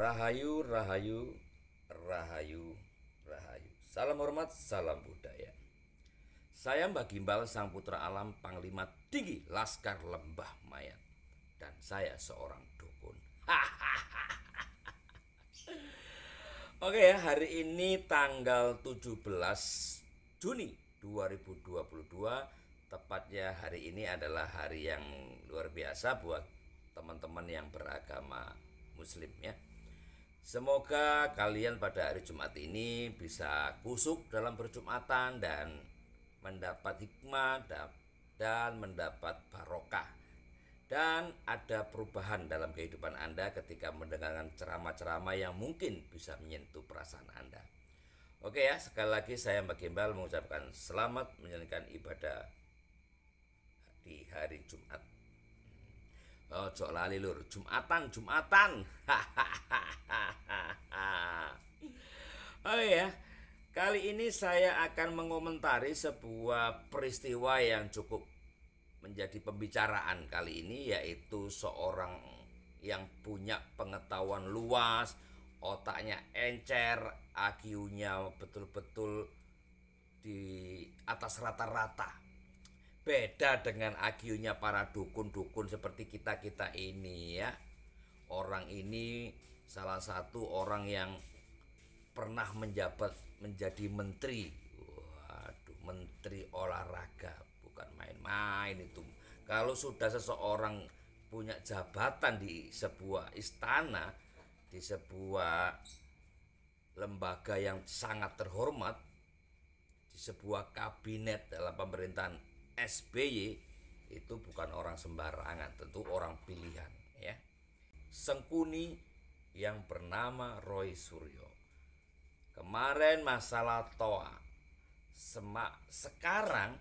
Rahayu, rahayu, rahayu, rahayu. Salam hormat, salam budaya. Saya Mbah Gimbal, sang putra alam, Panglima Tinggi Laskar Lembah Mayat. Dan saya seorang dukun. Oke ya, hari ini tanggal 17 Juni 2022. Tepatnya hari ini adalah hari yang luar biasa buat teman-teman yang beragama Muslim ya. Semoga kalian pada hari Jumat ini bisa kusuk dalam berjumatan dan mendapat hikmah dan mendapat barokah. Dan ada perubahan dalam kehidupan Anda ketika mendengarkan ceramah-ceramah yang mungkin bisa menyentuh perasaan Anda. Oke ya, sekali lagi saya Mbak Gimbal mengucapkan selamat menjalankan ibadah di hari Jumat. Oh, cok lali lur, Jumatan. Oh ya, kali ini saya akan mengomentari sebuah peristiwa yang cukup menjadi pembicaraan kali ini, yaitu seorang yang punya pengetahuan luas, otaknya encer, IQ-nya betul-betul di atas rata-rata. Beda dengan IQ-nya para dukun-dukun seperti kita-kita ini ya. Orang ini salah satu orang yang pernah menjabat menjadi menteri. Waduh, menteri olahraga, bukan main-main itu. Kalau sudah seseorang punya jabatan di sebuah istana, di sebuah lembaga yang sangat terhormat, di sebuah kabinet dalam pemerintahan SBY, itu bukan orang sembarangan, tentu orang pilihan ya. Sengkuni yang bernama Roy Suryo. Kemarin masalah Toa, sekarang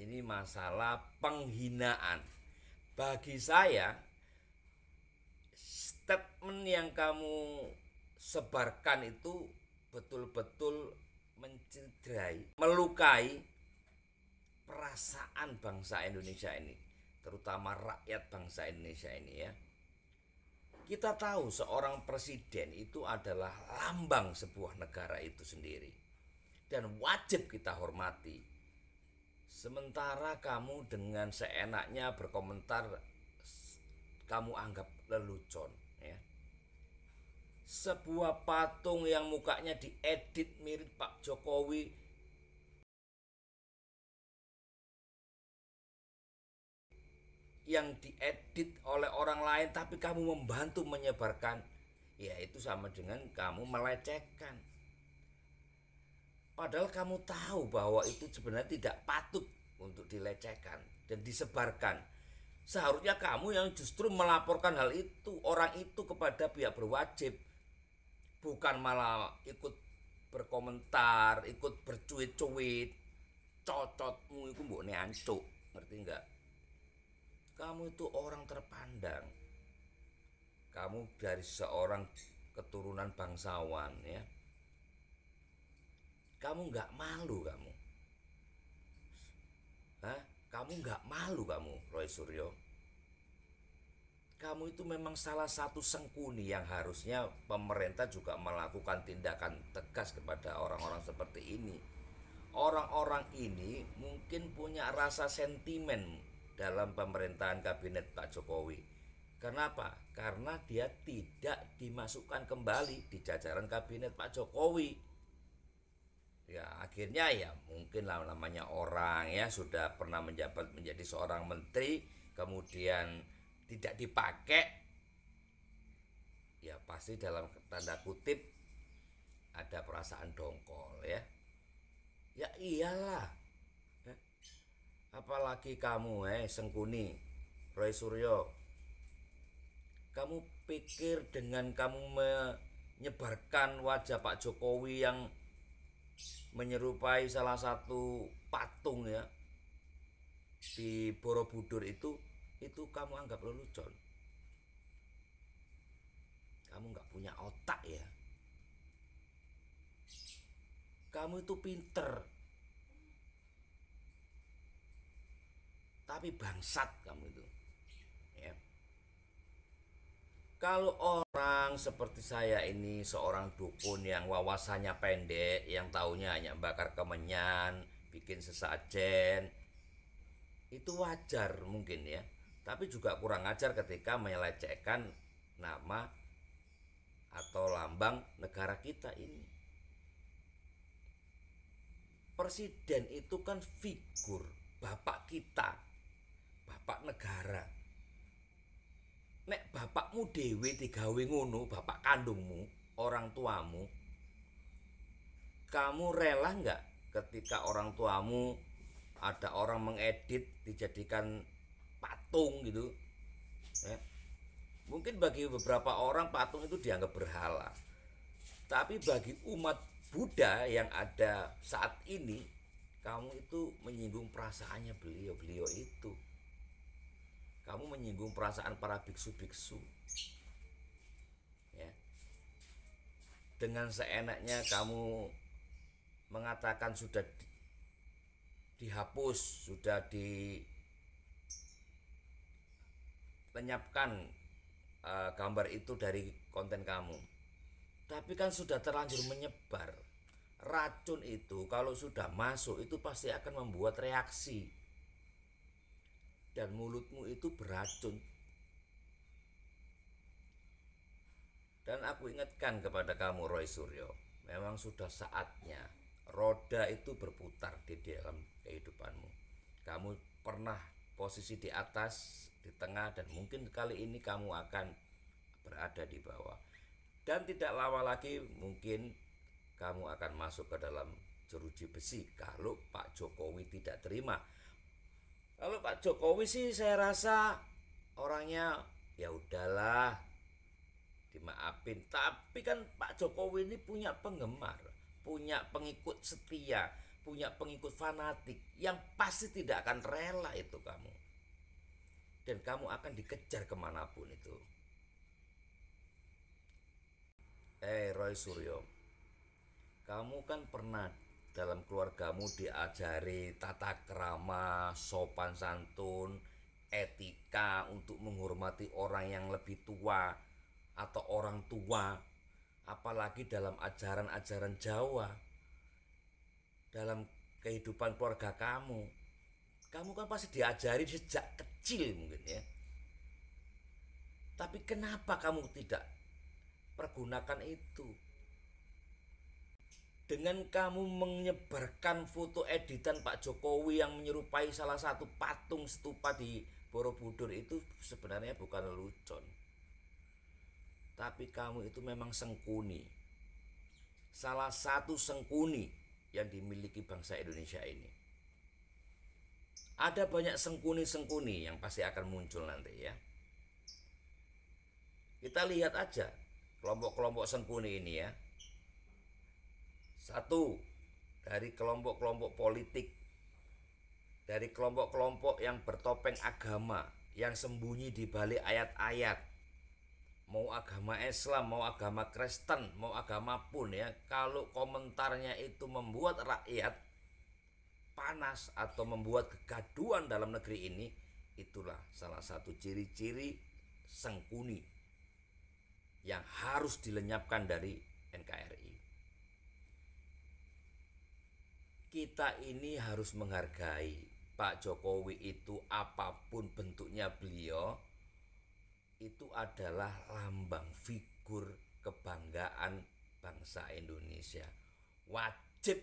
ini masalah penghinaan. Bagi saya, statement yang kamu sebarkan itu betul-betul mencederai, melukai perasaan bangsa Indonesia ini, terutama rakyat bangsa Indonesia ini ya. Kita tahu seorang presiden itu adalah lambang sebuah negara itu sendiri dan wajib kita hormati. Sementara kamu dengan seenaknya berkomentar, kamu anggap lelucon ya. Sebuah patung yang mukanya diedit mirip Pak Jokowi yang diedit oleh orang lain, tapi kamu membantu menyebarkan, ya itu sama dengan kamu melecehkan. Padahal kamu tahu bahwa itu sebenarnya tidak patut untuk dilecehkan dan disebarkan. Seharusnya kamu yang justru melaporkan hal itu, orang itu kepada pihak berwajib, bukan malah ikut berkomentar, ikut bercuit-cuit. Cocotmu itu mbokne ancuk, ngerti enggak? Kamu itu orang terpandang. Kamu dari seorang keturunan bangsawan ya. Kamu nggak malu kamu? Hah? Kamu nggak malu kamu, Roy Suryo? Kamu itu memang salah satu sengkuni yang harusnya pemerintah juga melakukan tindakan tegas kepada orang-orang seperti ini. Orang-orang ini mungkin punya rasa sentimen dalam pemerintahan kabinet Pak Jokowi. Kenapa? Karena dia tidak dimasukkan kembali di jajaran kabinet Pak Jokowi. Ya akhirnya ya mungkin lah, namanya orang ya sudah pernah menjabat menjadi seorang menteri, kemudian tidak dipakai, ya pasti dalam tanda kutip ada perasaan dongkol ya. Ya iyalah. Apalagi kamu Sengkuni, Roy Suryo. Kamu pikir dengan kamu menyebarkan wajah Pak Jokowi yang menyerupai salah satu patung ya di Borobudur itu kamu anggap lelucon? Kamu nggak punya otak ya. Kamu itu pinter, tapi bangsat kamu itu ya. Kalau orang seperti saya ini seorang dukun yang wawasannya pendek, yang taunya hanya bakar kemenyan, bikin sesajen, itu wajar mungkin ya. Tapi juga kurang ajar ketika melecehkan nama atau lambang negara kita ini. Presiden itu kan figur bapak kita, bapak negara. Nek bapakmu dewe digawe ngono, bapak kandungmu, orang tuamu, kamu rela nggak ketika orang tuamu ada orang mengedit dijadikan patung gitu ya? Mungkin bagi beberapa orang patung itu dianggap berhala, tapi bagi umat Buddha yang ada saat ini, kamu itu menyinggung perasaannya beliau-beliau itu. Kamu menyinggung perasaan para biksu-biksu ya. Dengan seenaknya kamu mengatakan sudah dihapus, sudah dilenyapkan gambar itu dari konten kamu. Tapi kan sudah terlanjur menyebar. Racun itu kalau sudah masuk itu pasti akan membuat reaksi. Dan mulutmu itu beracun. Dan aku ingatkan kepada kamu Roy Suryo, memang sudah saatnya roda itu berputar di dalam kehidupanmu. Kamu pernah posisi di atas, di tengah, dan mungkin kali ini kamu akan berada di bawah. Dan tidak lama lagi mungkin kamu akan masuk ke dalam jeruji besi kalau Pak Jokowi tidak terima. Kalau Pak Jokowi sih saya rasa orangnya ya udahlah, dimaafin. Tapi kan Pak Jokowi ini punya penggemar, punya pengikut setia, punya pengikut fanatik yang pasti tidak akan rela itu kamu. Dan kamu akan dikejar kemanapun itu. Roy Suryo, kamu kan pernah dalam keluargamu diajari tata krama, sopan santun, etika untuk menghormati orang yang lebih tua atau orang tua, apalagi dalam ajaran-ajaran Jawa, dalam kehidupan keluarga kamu. Kamu kan pasti diajari sejak kecil mungkin ya. Tapi kenapa kamu tidak pergunakan itu? Dengan kamu menyebarkan foto editan Pak Jokowi yang menyerupai salah satu patung stupa di Borobudur itu sebenarnya bukan lelucon. Tapi kamu itu memang sengkuni. Salah satu sengkuni yang dimiliki bangsa Indonesia ini. Ada banyak sengkuni-sengkuni yang pasti akan muncul nanti ya. Kita lihat aja kelompok-kelompok sengkuni ini ya. Satu, dari kelompok-kelompok politik, dari kelompok-kelompok yang bertopeng agama, yang sembunyi di balik ayat-ayat. Mau agama Islam, mau agama Kristen, mau agama pun ya, kalau komentarnya itu membuat rakyat panas atau membuat kegaduhan dalam negeri ini, itulah salah satu ciri-ciri sengkuni yang harus dilenyapkan dari NKRI. Kita ini harus menghargai Pak Jokowi itu, apapun bentuknya beliau, itu adalah lambang figur kebanggaan bangsa Indonesia. Wajib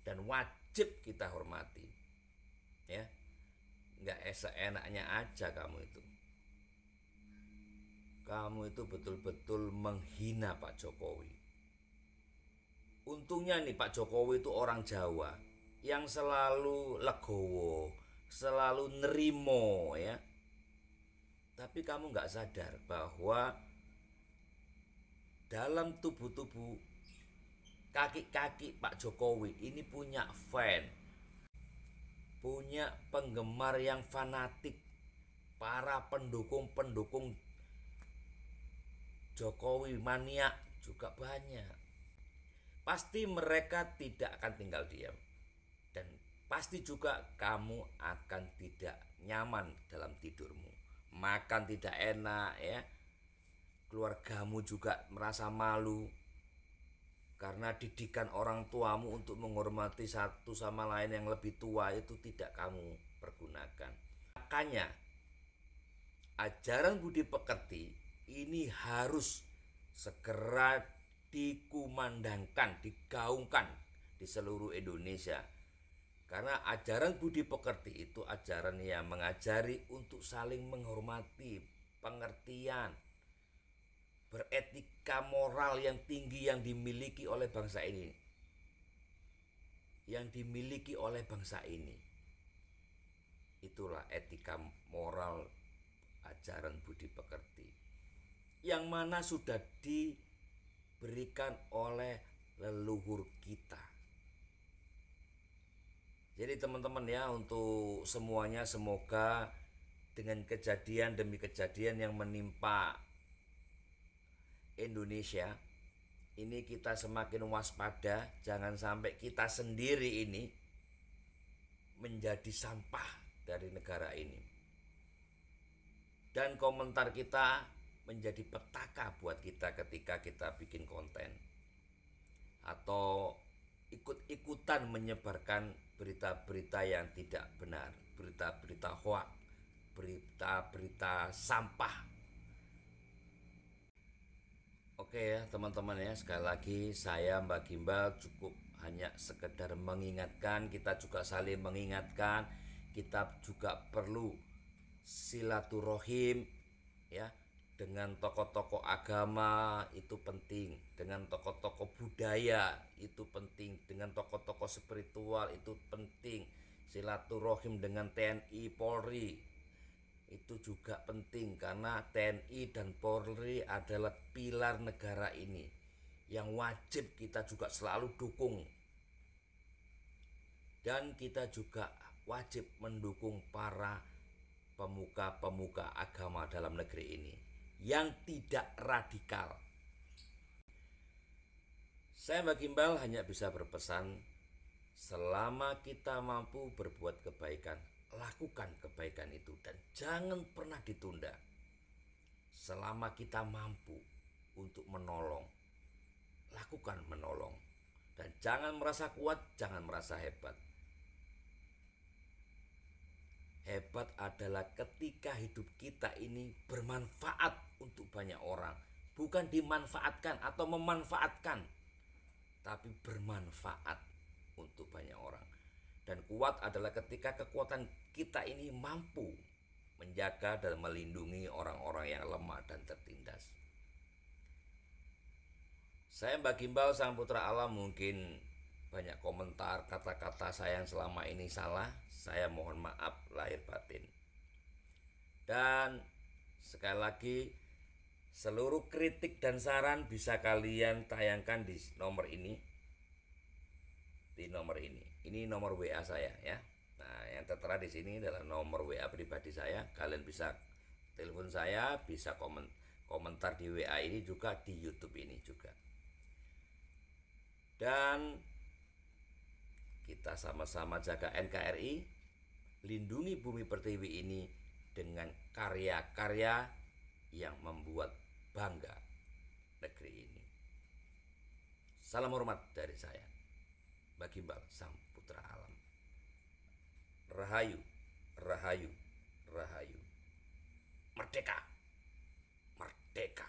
dan wajib kita hormati. Ya. Enggak seenaknya aja kamu itu. Kamu itu betul-betul menghina Pak Jokowi. Untungnya nih Pak Jokowi itu orang Jawa yang selalu legowo, selalu nerimo ya. Tapi kamu nggak sadar bahwa dalam tubuh-tubuh kaki-kaki Pak Jokowi ini punya fan, punya penggemar yang fanatik, para pendukung-pendukung Jokowi mania juga banyak. Pasti mereka tidak akan tinggal diam. Dan pasti juga kamu akan tidak nyaman dalam tidurmu. Makan tidak enak ya. keluargamu juga merasa malu karena didikan orang tuamu untuk menghormati satu sama lain yang lebih tua itu tidak kamu pergunakan. Makanya ajaran budi pekerti ini harus segera dikumandangkan, digaungkan di seluruh Indonesia. Karena ajaran budi pekerti itu ajaran yang mengajari untuk saling menghormati, pengertian, beretika moral yang tinggi yang dimiliki oleh bangsa ini. Yang dimiliki oleh bangsa ini. Itulah etika moral ajaran budi pekerti. Yang mana sudah diberikan oleh leluhur kita. Jadi teman-teman ya, untuk semuanya semoga dengan kejadian demi kejadian yang menimpa Indonesia ini kita semakin waspada, jangan sampai kita sendiri ini menjadi sampah dari negara ini. Dan komentar kita menjadi petaka buat kita ketika kita bikin konten atau ikut-ikutan menyebarkan berita-berita yang tidak benar, berita-berita hoax, berita-berita sampah. Oke ya teman-teman ya, sekali lagi saya Mbak Gimbal cukup hanya sekedar mengingatkan, kita juga saling mengingatkan, kita juga perlu silaturahim ya dengan tokoh-tokoh agama itu penting, dengan tokoh-tokoh budaya itu penting, dengan tokoh-tokoh spiritual itu penting, silaturahim dengan TNI Polri itu juga penting karena TNI dan Polri adalah pilar negara ini yang wajib kita juga selalu dukung, dan kita juga wajib mendukung para pemuka-pemuka agama dalam negeri ini yang tidak radikal. Saya Mbak Gimbal hanya bisa berpesan, selama kita mampu berbuat kebaikan, lakukan kebaikan itu dan jangan pernah ditunda. Selama kita mampu untuk menolong, lakukan menolong. Dan jangan merasa kuat, jangan merasa hebat. Hebat adalah ketika hidup kita ini bermanfaat untuk banyak orang. Bukan dimanfaatkan atau memanfaatkan, tapi bermanfaat untuk banyak orang. Dan kuat adalah ketika kekuatan kita ini mampu menjaga dan melindungi orang-orang yang lemah dan tertindas. Saya Mbak Gimbal, sang putra alam, mungkin banyak komentar kata-kata saya yang selama ini salah. Saya mohon maaf lahir batin. Dan sekali lagi, seluruh kritik dan saran bisa kalian tayangkan di nomor ini. Di nomor ini. Ini nomor WA saya ya. Nah, yang tertera di sini adalah nomor WA pribadi saya. Kalian bisa telepon saya, bisa komentar di WA ini juga, di YouTube ini juga. Dan kita sama-sama jaga NKRI, lindungi bumi pertiwi ini dengan karya-karya yang membuat bangga negeri ini. Salam hormat dari saya, Mbak Gimbal, sang putra alam. Rahayu, rahayu, rahayu. Merdeka, merdeka.